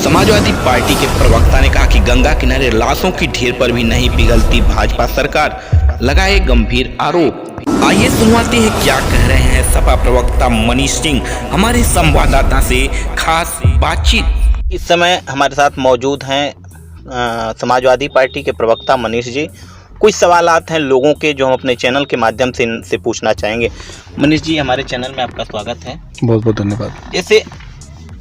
Samajwadi party के प्रवक्ता ने कहा कि गंगा किनारे लाशों की ढेर पर भी नहीं पिघलती भाजपा सरकार, लगाए गंभीर आरोप। आइए सुनवाते हैं क्या कह रहे हैं सपा प्रवक्ता मनीष सिंह हमारे संवाददाता से खास बातचीत। इस समय हमारे साथ मौजूद हैं समाजवादी पार्टी के प्रवक्ता मनीष जी। कुछ सवालात हैं लोगों के जो हम अपने चैनल के माध्यम से इनसे पूछना चाहेंगे। मनीष जी, हमारे चैनल में आपका स्वागत है। बहुत बहुत धन्यवाद। जैसे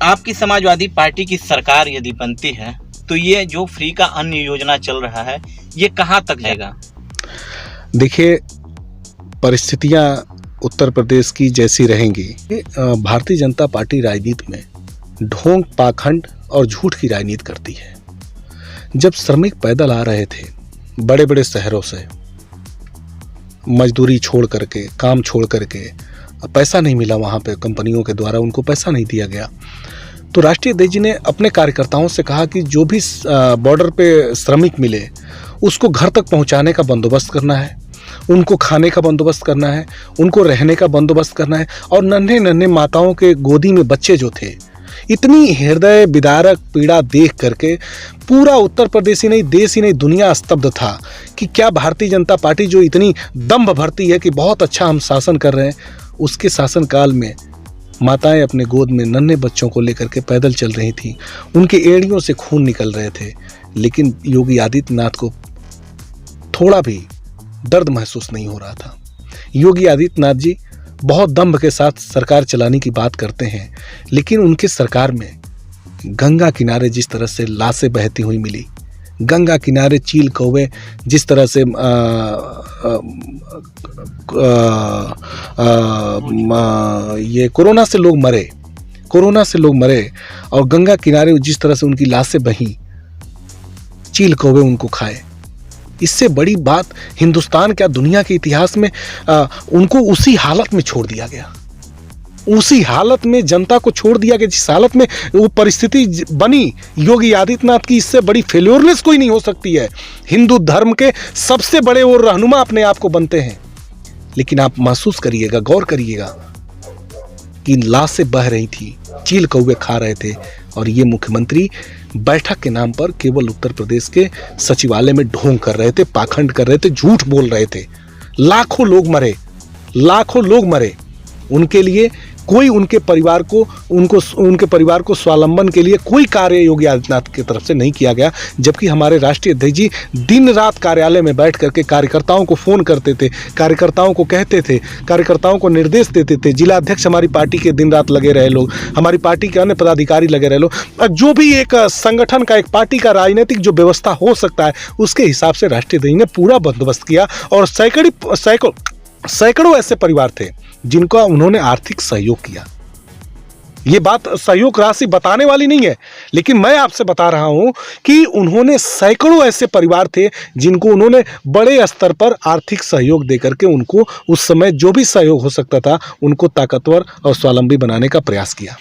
आपकी समाजवादी पार्टी की सरकार यदि बनती है तो ये जो फ्री का अन्न योजना चल रहा है ये कहाँ तक जाएगा? देखिए, परिस्थितियां उत्तर प्रदेश की जैसी रहेंगी, भारतीय जनता पार्टी राजनीति में ढोंग, पाखंड और झूठ की राजनीति करती है। जब श्रमिक पैदल आ रहे थे बड़े बड़े शहरों से, मजदूरी छोड़ करके, काम छोड़ करके, पैसा नहीं मिला, वहाँ पे कंपनियों के द्वारा उनको पैसा नहीं दिया गया, तो राष्ट्रीय अध्यक्ष जी ने अपने कार्यकर्ताओं से कहा कि जो भी बॉर्डर पे श्रमिक मिले उसको घर तक पहुँचाने का बंदोबस्त करना है, उनको खाने का बंदोबस्त करना है, उनको रहने का बंदोबस्त करना है। और नन्हे नन्हे माताओं के गोदी में बच्चे जो थे, इतनी हृदय विदारक पीड़ा देख करके पूरा उत्तर प्रदेश ही नहीं, देश ही नहीं, दुनिया स्तब्ध था कि क्या भारतीय जनता पार्टी जो इतनी दम्भ भरती है कि बहुत अच्छा हम शासन कर रहे हैं, उसके शासनकाल में माताएं अपने गोद में नन्हे बच्चों को लेकर के पैदल चल रही थीं, उनके एड़ियों से खून निकल रहे थे। लेकिन योगी आदित्यनाथ को थोड़ा भी दर्द महसूस नहीं हो रहा था। योगी आदित्यनाथ जी बहुत दम्भ के साथ सरकार चलाने की बात करते हैं, लेकिन उनके सरकार में गंगा किनारे जिस तरह से लाशें बहती हुई मिली, गंगा किनारे चील कौवे जिस तरह से ये कोरोना से लोग मरे और गंगा किनारे जिस तरह से उनकी लाशें बहीं, चील कौवे उनको खाए, इससे बड़ी बात हिंदुस्तान क्या दुनिया के इतिहास में उनको उसी हालत में छोड़ दिया गया, उसी हालत में जनता को छोड़ दिया गया जिस हालत में वो परिस्थिति बनी। योगी आदित्यनाथ की इससे बड़ी फेल्योरनेस कोई नहीं हो सकती है। हिंदू धर्म के सबसे बड़े वो रहनुमा अपने आप को बनते हैं, लेकिन आप महसूस करिएगा, गौर करिएगा कि लाशें बह रही थी, चील कौवे खा रहे थे, और ये मुख्यमंत्री बैठक के नाम पर केवल उत्तर प्रदेश के सचिवालय में ढोंग कर रहे थे, पाखंड कर रहे थे, झूठ बोल रहे थे। लाखों लोग मरे, उनके लिए कोई उनके परिवार को स्वावलंबन के लिए कोई कार्य योगी आदित्यनाथ की तरफ से नहीं किया गया। जबकि हमारे राष्ट्रीय अध्यक्ष जी दिन रात कार्यालय में बैठ करके कार्यकर्ताओं को फोन करते थे, कार्यकर्ताओं को कहते थे, कार्यकर्ताओं को निर्देश देते थे। जिला अध्यक्ष हमारी पार्टी के दिन रात लगे रहे लोग, हमारी पार्टी के अन्य पदाधिकारी लगे रहे लोग, जो भी एक संगठन का, एक पार्टी का राजनीतिक जो व्यवस्था हो सकता है उसके हिसाब से राष्ट्रीय अध्यक्ष ने पूरा बंदोबस्त किया। और सैकड़ों ऐसे परिवार थे जिनका उन्होंने आर्थिक सहयोग किया। ये बात सहयोग राशि बताने वाली नहीं है, लेकिन मैं आपसे बता रहा हूं कि उन्होंने सैकड़ों ऐसे परिवार थे जिनको उन्होंने बड़े स्तर पर आर्थिक सहयोग देकर के उनको उस समय जो भी सहयोग हो सकता था उनको ताकतवर और स्वावलंबी बनाने का प्रयास किया।